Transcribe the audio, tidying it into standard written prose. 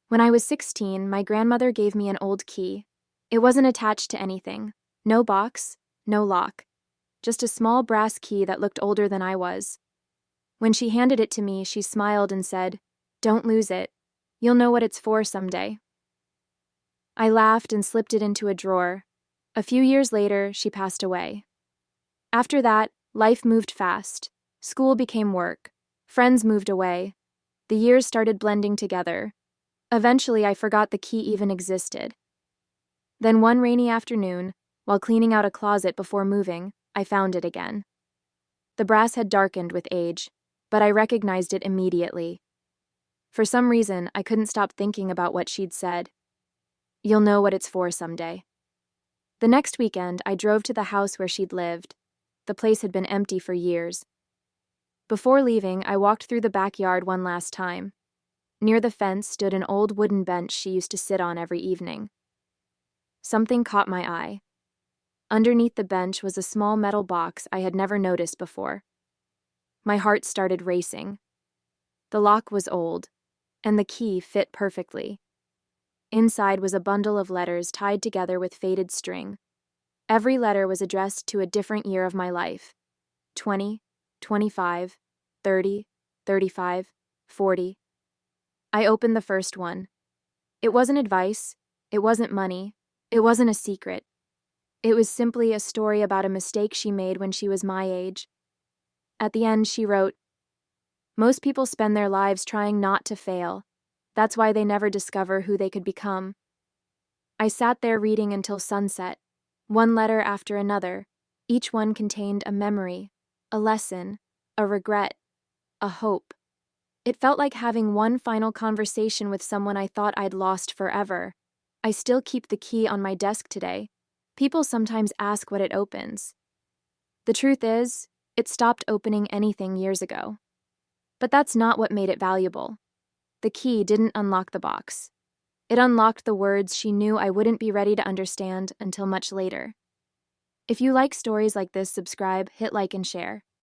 When I was 16, my grandmother gave me an old key. It wasn't attached to anything. No box, no lock. Just a small brass key that looked older than I was. When she handed it to me, she smiled and said, "Don't lose it. You'll know what it's for someday." I laughed and slipped it into a drawer. A few years later, she passed away. After that, life moved fast. School became work. Friends moved away. The years started blending together. Eventually, I forgot the key even existed. Then one rainy afternoon, while cleaning out a closet before moving, I found it again. The brass had darkened with age, but I recognized it immediately. For some reason, I couldn't stop thinking about what she'd said. "You'll know what it's for someday." The next weekend, I drove to the house where she'd lived. The place had been empty for years. Before leaving, I walked through the backyard one last time. Near the fence stood an old wooden bench she used to sit on every evening. Something caught my eye. Underneath the bench was a small metal box I had never noticed before. My heart started racing. The lock was old, and the key fit perfectly. Inside was a bundle of letters tied together with faded string. Every letter was addressed to a different year of my life: 20, 25, 30, 35, 40. I opened the first one. It wasn't advice, it wasn't money, it wasn't a secret. It was simply a story about a mistake she made when she was my age. At the end, she wrote, "Most people spend their lives trying not to fail. That's why they never discover who they could become." I sat there reading until sunset, one letter after another. Each one contained a memory, a lesson, a regret, a hope. It felt like having one final conversation with someone I thought I'd lost forever. I still keep the key on my desk today. People sometimes ask what it opens. The truth is, it stopped opening anything years ago. But that's not what made it valuable. The key didn't unlock the box. It unlocked the words she knew I wouldn't be ready to understand until much later. If you like stories like this, subscribe, hit like, and share.